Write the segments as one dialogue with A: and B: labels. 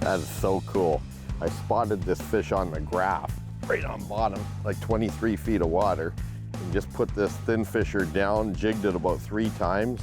A: That is so cool. I spotted this fish on the graph, right on bottom, like 23 feet of water, and just put this thin fisher down, jigged it about 3 times,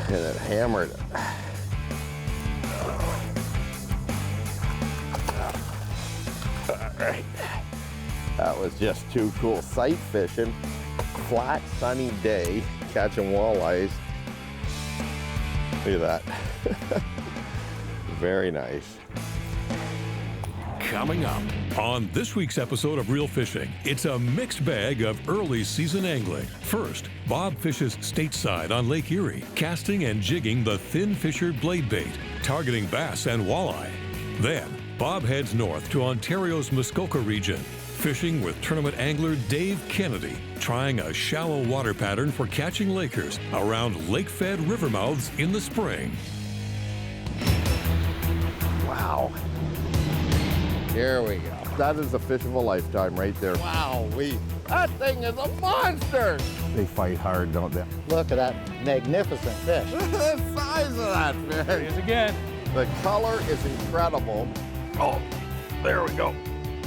A: and it hammered it. All right, that was just too cool. Sight fishing, flat, sunny day, catching walleyes. Look at that. Very nice.
B: Coming up on this week's episode of Real Fishing, it's a mixed bag of early season angling. First, Bob fishes stateside on Lake Erie, casting and jigging the thin fisher blade bait, targeting bass and walleye. Then, Bob heads north to Ontario's Muskoka region, fishing with tournament angler Dave Kennedy, trying a shallow water pattern for catching lakers around lake-fed river mouths in the spring.
A: Wow. Here we go. That is a fish of a lifetime right there. Wow, that thing is a monster.
C: They fight hard, don't they?
D: Look at that magnificent fish.
A: The size of that fish.
E: There it is again.
A: The color is incredible. Oh, there we go.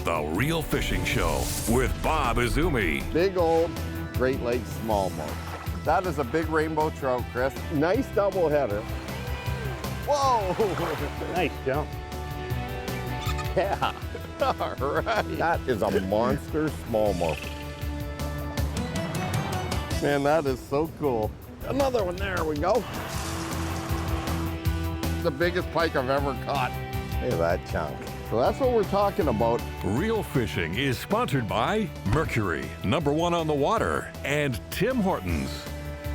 B: The Real Fishing Show with Bob Izumi.
A: Big old Great Lakes smallmouth. That is a big rainbow trout, Chris. Nice double header. Whoa.
D: Nice jump.
A: Yeah. All right. That is a monster smallmouth. Man, that is so cool. Another one, there we go. The biggest pike I've ever caught. Look at that chunk. So that's what we're talking about.
B: Real Fishing is sponsored by Mercury, #1 on the water, and Tim Hortons.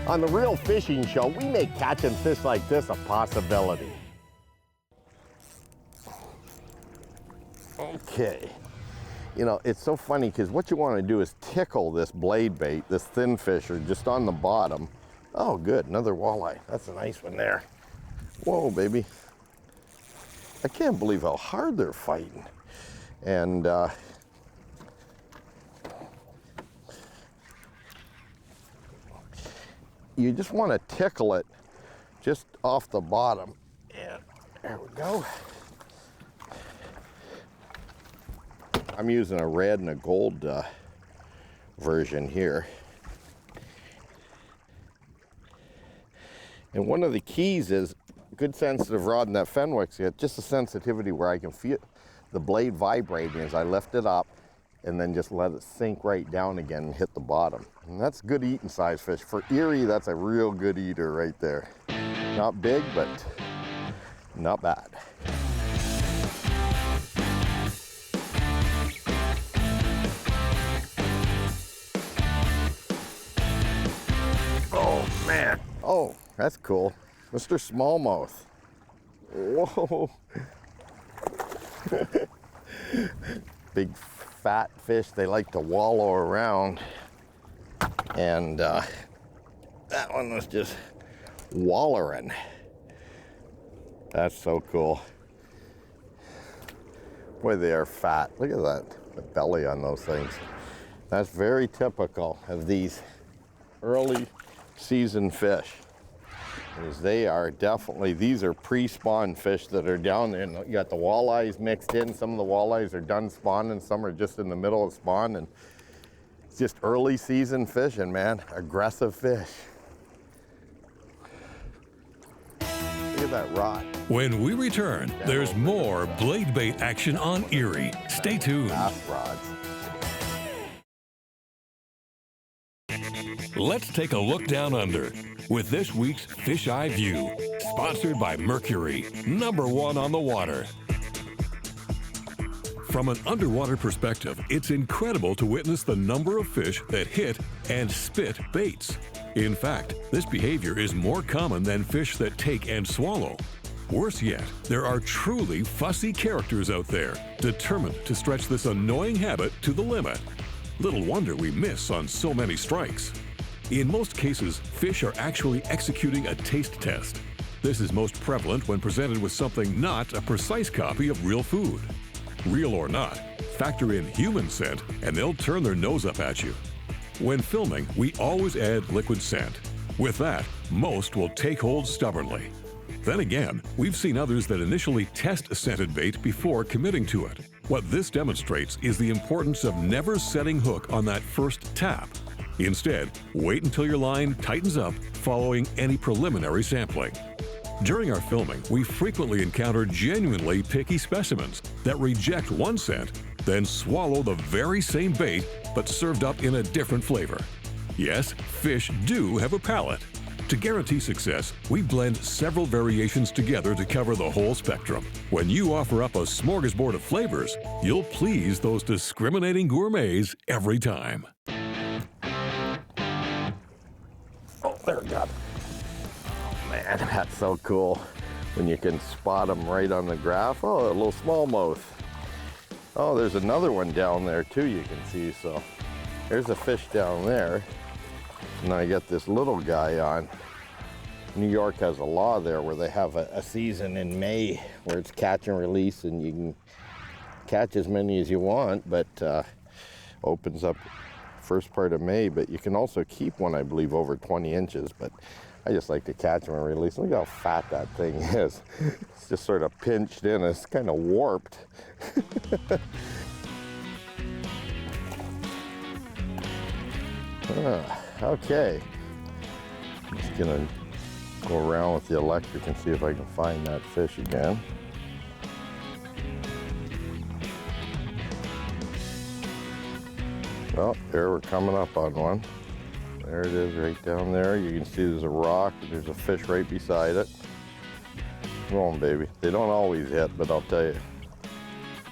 A: On the Real Fishing Show, we make catching fish like this a possibility. Okay. You know, it's so funny because what you want to do is tickle this blade bait, this thin fisher, just on the bottom. Oh, good, another walleye. That's a nice one there. Whoa, baby. I can't believe how hard they're fighting. And you just want to tickle it just off the bottom. And there we go. I'm using a red and a gold version here. And one of the keys is good sensitive rod in that Fenwick's yet, just a sensitivity where I can feel the blade vibrating as I lift it up and then just let it sink right down again and hit the bottom. And that's good eating size fish. For Erie, that's a real good eater right there. Not big, but not bad. Oh man. Oh, that's cool. Mr. Smallmouth. Whoa. Big fat fish, they like to wallow around. And that one was just wallering. That's so cool. Boy, they are fat. Look at that, the belly on those things. That's very typical of these early season fish. Is they are definitely, these are pre-spawn fish that are down there, and you got the walleyes mixed in. Some of the walleyes are done spawning, some are just in the middle of spawn, and it's just early season fishing, man. Aggressive fish. Look at that rod.
B: When we return, there's more blade bait action on Erie. Stay tuned.
A: Bass rods.
B: Let's take a look down under with this week's Fish Eye View, sponsored by Mercury, #1 on the water. From an underwater perspective, it's incredible to witness the number of fish that hit and spit baits. In fact, this behavior is more common than fish that take and swallow. Worse yet, there are truly fussy characters out there, determined to stretch this annoying habit to the limit. Little wonder we miss on so many strikes. In most cases, fish are actually executing a taste test. This is most prevalent when presented with something not a precise copy of real food. Real or not, factor in human scent and they'll turn their nose up at you. When filming, we always add liquid scent. With that, most will take hold stubbornly. Then again, we've seen others that initially test scented bait before committing to it. What this demonstrates is the importance of never setting hook on that first tap. Instead, wait until your line tightens up following any preliminary sampling. During our filming, we frequently encounter genuinely picky specimens that reject one scent, then swallow the very same bait but served up in a different flavor. Yes, fish do have a palate. To guarantee success, we blend several variations together to cover the whole spectrum. When you offer up a smorgasbord of flavors, you'll please those discriminating gourmets every time.
A: Oh, there we go. Oh man, that's so cool when you can spot them right on the graph. Oh, a little smallmouth. Oh, there's another one down there too you can see. So there's a fish down there. And I get this little guy on. New York has a law there where they have a season in May where it's catch and release, and you can catch as many as you want, but opens up first part of May. But you can also keep one, I believe, over 20 inches. But I just like to catch them and release. Look how fat that thing is. It's just sort of pinched in. It's kind of warped. Okay, I'm just gonna go around with the electric and see if I can find that fish again. Oh, there, we're coming up on one. There it is right down there. You can see there's a rock and there's a fish right beside it. Come on, baby. They don't always hit, but I'll tell you,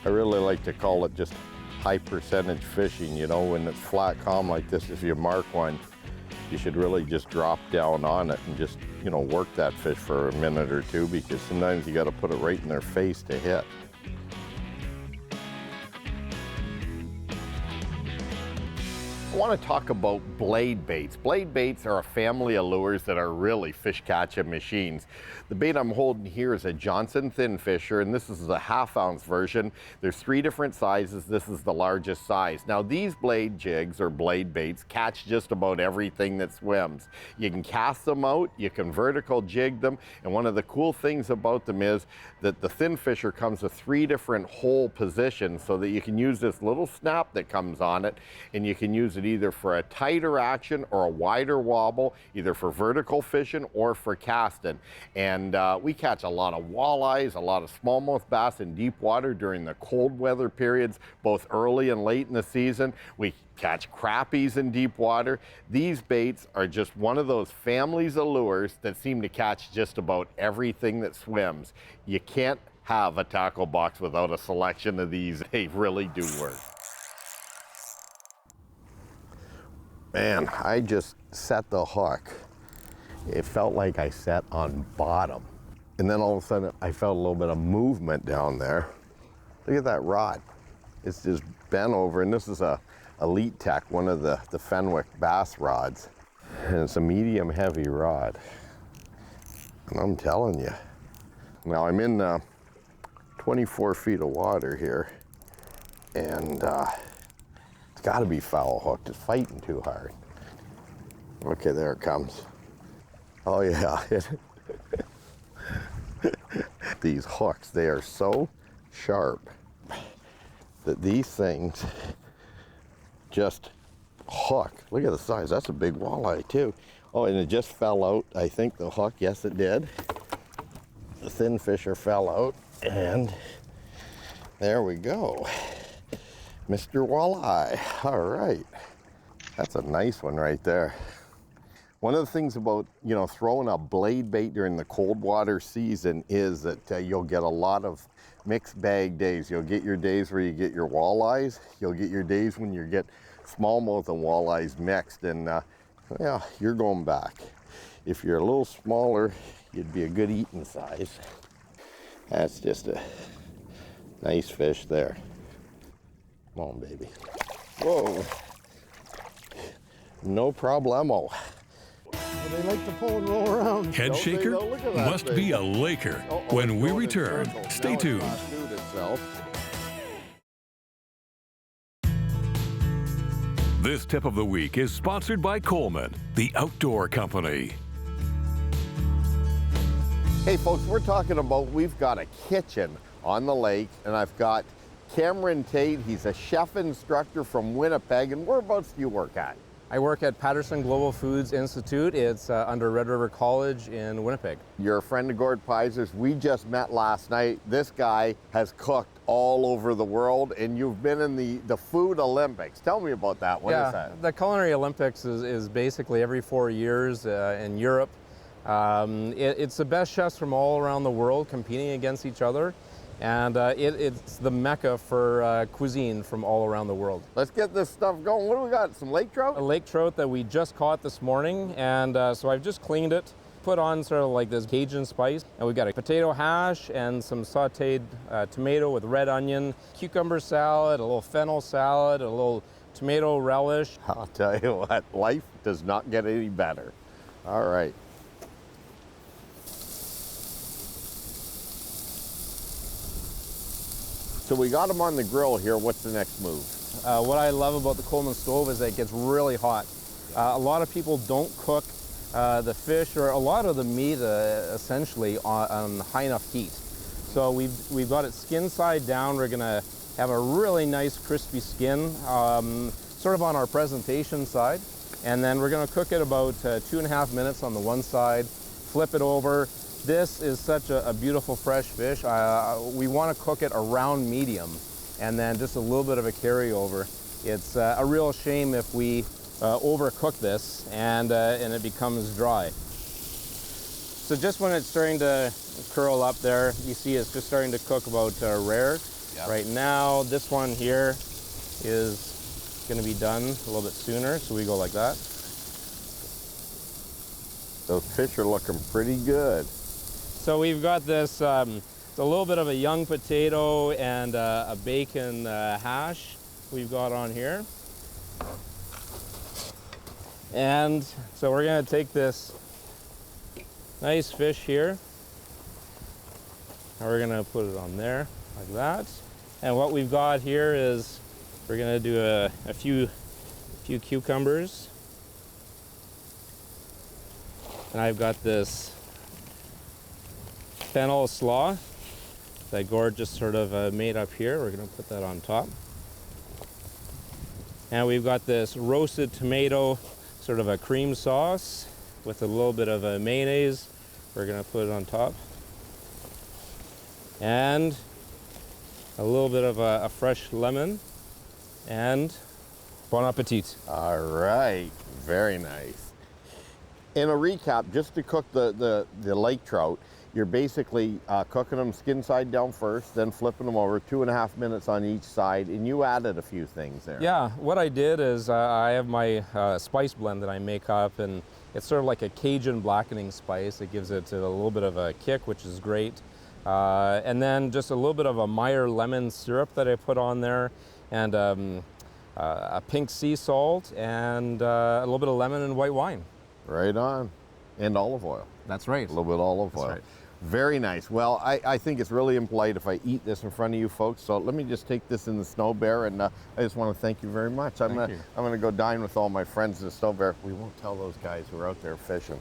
A: I really like to call it just high percentage fishing. You know, when it's flat calm like this, if you mark one, you should really just drop down on it and just, you know, work that fish for a minute or two, because sometimes you got to put it right in their face to hit. I want to talk about blade baits. Blade baits are a family of lures that are really fish catching machines. The bait I'm holding here is a Johnson Thin Fisher, and this is the half-ounce version. There's 3 different sizes. This is the largest size. Now, these blade jigs or blade baits catch just about everything that swims. You can cast them out, you can vertical jig them, and one of the cool things about them is that the Thin Fisher comes with 3 different hole positions, so that you can use this little snap that comes on it, and you can use it either for a tighter action or a wider wobble, either for vertical fishing or for casting. And we catch a lot of walleyes, a lot of smallmouth bass in deep water during the cold weather periods, both early and late in the season. We catch crappies in deep water. These baits are just one of those families of lures that seem to catch just about everything that swims. You can't have a tackle box without a selection of these. They really do work. Man, I just set the hook. It felt like I set on bottom. And then all of a sudden, I felt a little bit of movement down there. Look at that rod. It's just bent over, and this is a Elite Tech, one of the Fenwick bass rods. And it's a medium heavy rod. And I'm telling you. Now I'm in 24 feet of water here, and it's gotta be foul hooked. It's fighting too hard. Okay, there it comes. Oh yeah. These hooks, they are so sharp that these things just hook. Look at the size. That's a big walleye too. Oh, and it just fell out, I think, the hook. Yes, it did. The Thin Fisher fell out, and there we go. Mr. Walleye. All right. That's a nice one right there. One of the things about, you know, throwing a blade bait during the cold water season is that you'll get a lot of mixed bag days. You'll get your days where you get your walleyes. You'll get your days when you get smallmouth and walleyes mixed, and yeah, you're going back. If you're a little smaller, you'd be a good eating size. That's just a nice fish there. Come on, baby. Whoa. No problemo.
D: They like to pull and roll around.
B: Head shaker must be a Laker. When we return, stay tuned. This tip of the week is sponsored by Coleman, the outdoor company.
A: Hey folks, we're talking about, we've got a kitchen on the lake, and I've got Cameron Tate. He's a chef instructor from Winnipeg, and whereabouts do you work at?
E: I work at Patterson Global Foods Institute. It's under Red River College in Winnipeg.
A: You're a friend of Gord Pizer's. We just met last night. This guy has cooked all over the world, and you've been in the Food Olympics. Tell me about that. What is that?
E: The Culinary Olympics is basically every 4 years in Europe. It's the best chefs from all around the world competing against each other. And it's the mecca for cuisine from all around the world.
A: Let's get this stuff going. What do we got? Some lake trout?
E: A lake trout that we just caught this morning, and so I've just cleaned it, put on sort of like this Cajun spice, and we've got a potato hash and some sauteed tomato with red onion, cucumber salad, a little fennel salad, a little tomato relish.
A: I'll tell you what, life does not get any better. All right. So we got them on the grill here. What's the next move?
E: What I love about the Coleman stove is that it gets really hot. A lot of people don't cook the fish or a lot of the meat essentially on high enough heat. So we've got it skin side down. We're gonna have a really nice crispy skin, sort of on our presentation side. And then we're gonna cook it about 2.5 minutes on the one side, flip it over. This is such a beautiful fresh fish. We want to cook it around medium and then just a little bit of a carryover. It's a real shame if we overcook this and it becomes dry. So just when it's starting to curl up there, you see it's just starting to cook about rare. Yep. Right now, this one here is going to be done a little bit sooner, so we go like that.
A: Those fish are looking pretty good.
E: So we've got this, a little bit of a young potato and a bacon hash we've got on here. And so we're gonna take this nice fish here, and we're gonna put it on there like that. And what we've got here is we're gonna do a few cucumbers. And I've got this fennel slaw that Gord just sort of made up here. We're going to put that on top. And we've got this roasted tomato, sort of a cream sauce with a little bit of a mayonnaise. We're going to put it on top. And a little bit of a fresh lemon. And bon appetit.
A: All right, very nice. In a recap, just to cook the lake trout, you're basically cooking them skin side down first, then flipping them over, 2.5 minutes on each side, and you added a few things there.
E: Yeah, what I did is I have my spice blend that I make up, and it's sort of like a Cajun blackening spice. It gives it a little bit of a kick, which is great. And then just a little bit of a Meyer lemon syrup that I put on there, and a pink sea salt, and a little bit of lemon and white wine.
A: Right on. And olive oil.
E: That's right.
A: A little bit of olive oil.
E: That's right.
A: Very nice. Well, I think it's really impolite if I eat this in front of you folks, so let me just take this in the Snow Bear, and I just want to thank you very much. I'm going to go dine with all my friends in the Snow Bear. We won't tell those guys who are out there fishing.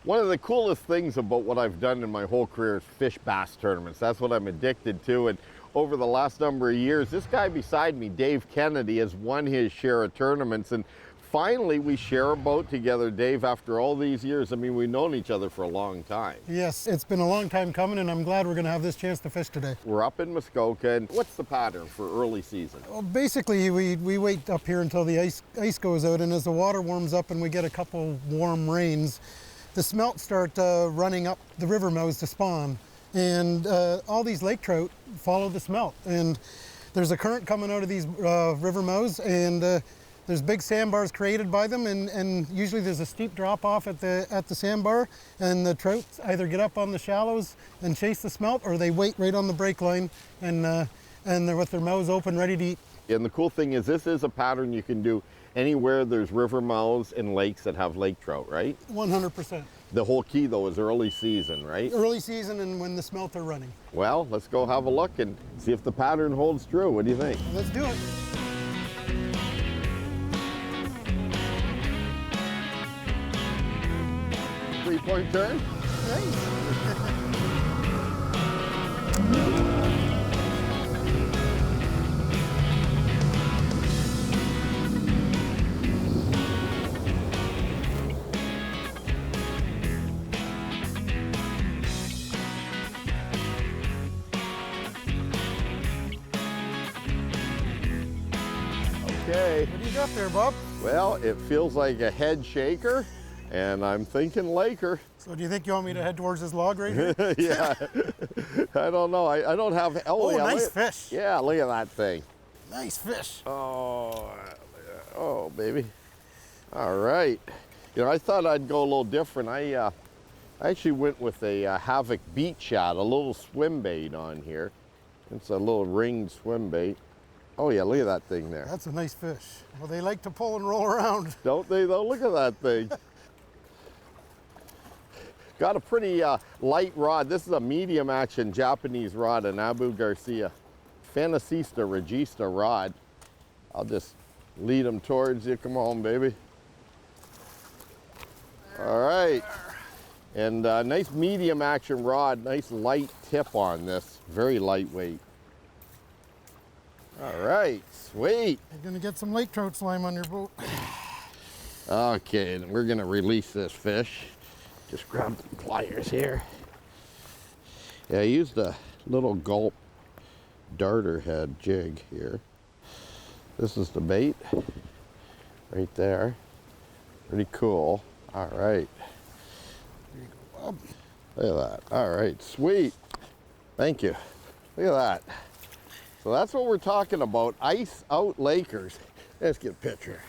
A: One of the coolest things about what I've done in my whole career is fish bass tournaments. That's what I'm addicted to, and over the last number of years, this guy beside me, Dave Kennedy, has won his share of tournaments, and finally, we share a boat together, Dave, after all these years. I mean, we've known each other for a long time.
D: Yes, it's been a long time coming, and I'm glad we're going to have this chance to fish today.
A: We're up in Muskoka, and what's the pattern for early season?
D: Well, basically, we wait up here until the ice goes out, and as the water warms up and we get a couple warm rains, the smelt start running up the river mouths to spawn. And all these lake trout follow the smelt. And there's a current coming out of these river mouths, and there's big sandbars created by them, and usually there's a steep drop off at the sandbar, and the trout either get up on the shallows and chase the smelt, or they wait right on the break line, and they're with their mouths open, ready to eat.
A: And the cool thing is, this is a pattern you can do anywhere there's river mouths and lakes that have lake trout, right?
D: 100%.
A: The whole key, though, is early season, right?
D: Early season and when the smelt are running.
A: Well, let's go have a look and see if the pattern holds true. What do you think?
D: Let's do it.
A: Three-point turn? Okay.
D: What do you got there, Bob?
A: Well, it feels like a head shaker, and I'm thinking Laker.
D: So do you think you want me to head towards this log right here?
A: Yeah. I don't know. I don't have.
D: Oh,
A: yeah,
D: nice
A: look at-
D: fish.
A: Yeah, look at that thing.
D: Nice fish.
A: Oh, baby. All right. You know, I thought I'd go a little different. I actually went with a Havoc beat shot, a little swim bait on here. It's a little ringed swim bait. Oh yeah, look at that thing there.
D: That's a nice fish. Well, they like to pull and roll around.
A: Don't they though? Look at that thing. Got a pretty light rod. This is a medium action Japanese rod, an Abu Garcia Fantasista Regista rod. I'll just lead them towards you. Come on, baby. All right. And nice medium action rod, nice light tip on this, very lightweight. All right, sweet.
D: You're gonna get some lake trout slime on your boat.
A: Okay, and we're gonna release this fish. Just grab the pliers here. Yeah, I used a little gulp darter head jig here. This is the bait right there. Pretty cool. All right. Here you go, Bob. Look at that. All right, sweet. Thank you. Look at that. So that's what we're talking about, ice out Lakers. Let's get a picture.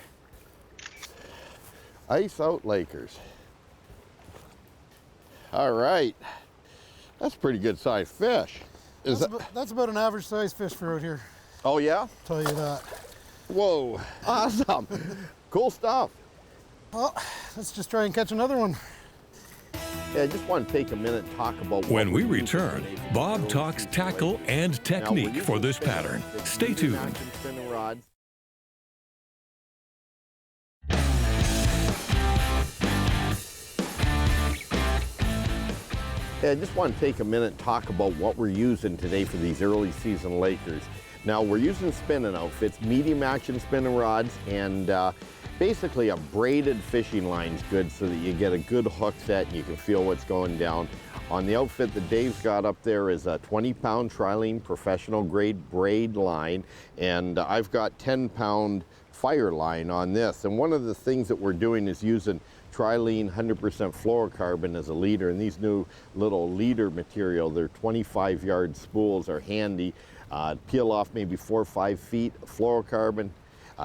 A: Ice out Lakers. All right. That's a pretty good sized fish.
D: That's about an average size fish for out here.
A: Oh yeah?
D: I'll tell you that.
A: Whoa, awesome. Cool stuff.
D: Well, let's just try and catch another one.
A: Yeah, I just want to take a minute and talk about
B: When we return, Bob talks tackle and technique for this pattern. Stay tuned.
A: Spinning rods. Yeah, I just want to take a minute and talk about what we're using today for these early season Lakers. Now, we're using spinning outfits, medium action spinning rods, and basically a braided fishing line's good so that you get a good hook set and you can feel what's going down. On the outfit that Dave's got up there is a 20-pound trilene professional grade braid line, and I've got 10-pound fire line on this. And one of the things that we're doing is using trilene 100% fluorocarbon as a leader, and these new little leader material, they're 25-yard spools, are handy. Peel off maybe 4 or 5 feet of fluorocarbon.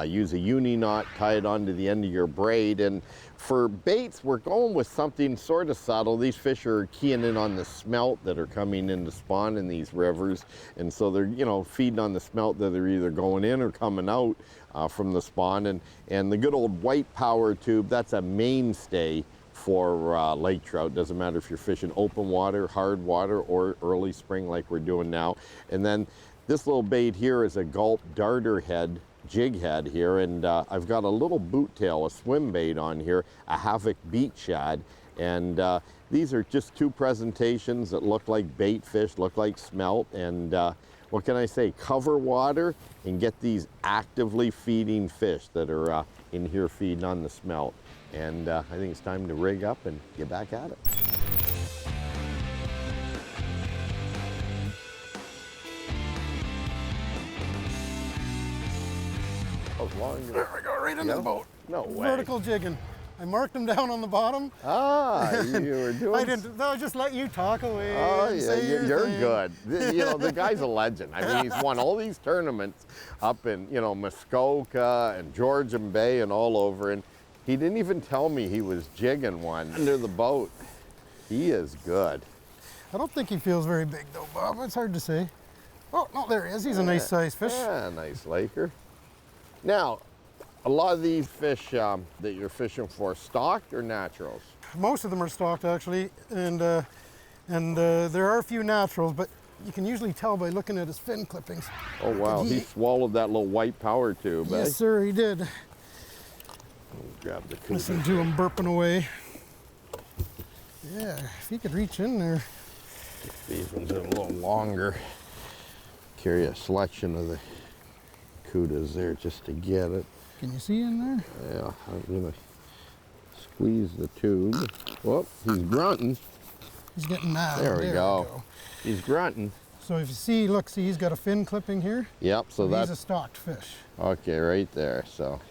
A: Use a uni knot, tie it onto the end of your braid. And for baits, we're going with something sort of subtle. These fish are keying in on the smelt that are coming in to spawn in these rivers. And so they're, you know, feeding on the smelt that they're either going in or coming out from the spawn. And the good old white power tube, that's a mainstay for lake trout. Doesn't matter if you're fishing open water, hard water, or early spring like we're doing now. And then this little bait here is a gulp darter head, jig head here, and I've got a little boot tail, a swim bait on here, a Havoc beat shad, and these are just two presentations that look like bait fish, look like smelt, and what can I say, cover water and get these actively feeding fish that are in here feeding on the smelt. And I think it's time to rig up and get back at it.
D: There we go, right into the boat.
A: No way.
D: Vertical jigging. I marked them down on the bottom.
A: Ah, you were doing.
D: I didn't. No, just let you talk away.
A: Oh
D: and
A: yeah,
D: say your
A: you're
D: thing.
A: good. You know, the guy's a legend. I mean, he's won all these tournaments up in, you know, Muskoka and Georgian Bay and all over, and he didn't even tell me he was jigging one under the boat. He is good.
D: I don't think he feels very big though, Bob. It's hard to say. Oh no, there he is. He's a nice sized fish.
A: Yeah, nice Laker. Now, a lot of these fish that you're fishing for, stocked or naturals?
D: Most of them are stocked actually, and there are a few naturals, but you can usually tell by looking at his fin clippings.
A: Oh wow, he swallowed that little white power tube.
D: Yes,
A: eh?
D: sir, he did.
A: Grab the
D: Listen
A: cooler.
D: to him burping away. Yeah, if he could reach in there.
A: These ones are a little longer. Carry a selection of the cudas there just to get it.
D: Can you see in there?
A: Yeah, I'm gonna squeeze the tube. Whoop, he's grunting.
D: He's getting mad.
A: There we go. He's grunting.
D: So if you see, look, see, he's got a fin clipping here.
A: Yep, so
D: He's
A: that's
D: a stocked fish.
A: okay right there. So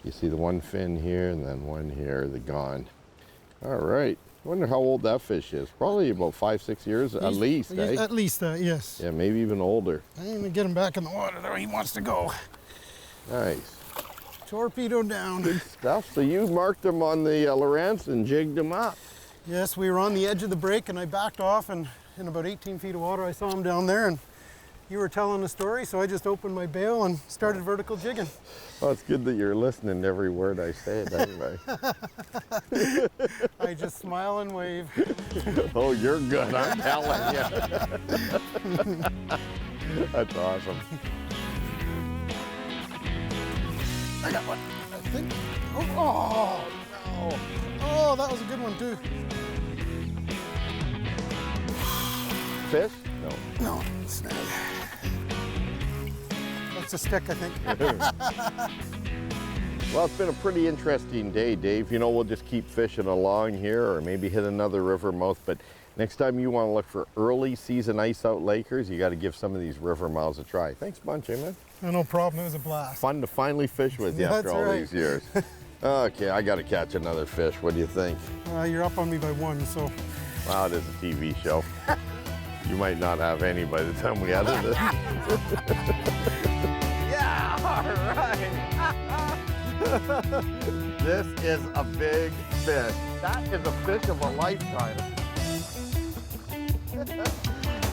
A: you see the one fin here and then one here, the gone. All right. I wonder how old that fish is. Probably about 5-6 years at least, eh?
D: At least that, yes.
A: Yeah, maybe even older.
D: I'm gonna get him back in the water there. He wants to go.
A: Nice.
D: Torpedo down.
A: Good stuff. So you marked him on the Lowrance and jigged him up.
D: Yes, we were on the edge of the break and I backed off, and in about 18 feet of water I saw him down there, and you were telling the story, so I just opened my bail and started vertical jigging.
A: Well, it's good that you're listening to every word I say, anyway.
D: I just smile and wave.
A: Oh, you're good, I'm telling you. That's awesome.
D: I got one, I think. Oh, no. Oh, that was a good one too.
A: Fish? No.
D: No, snag. That's a stick, I think.
A: Well, it's been a pretty interesting day, Dave. You know, we'll just keep fishing along here or maybe hit another river mouth, but next time you want to look for early season ice out Lakers, you got to give some of these river mouths a try. Thanks a bunch, eh, man?
D: No problem, it was a blast.
A: Fun to finally fish with you after
D: That's
A: all
D: right.
A: these years. Okay, I got to catch another fish. What do you think?
D: You're up on me by one, so.
A: Wow, it is a TV show. You might not have any by the time we edit it. Yeah, all right. This is a big fish. That is a fish of a lifetime.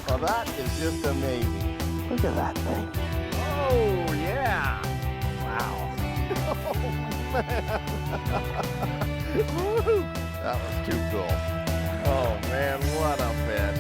A: Well, that is just amazing. Look at that thing. Oh, yeah. Wow. Oh, man. Woo. That was too cool. Oh, man, what a fish.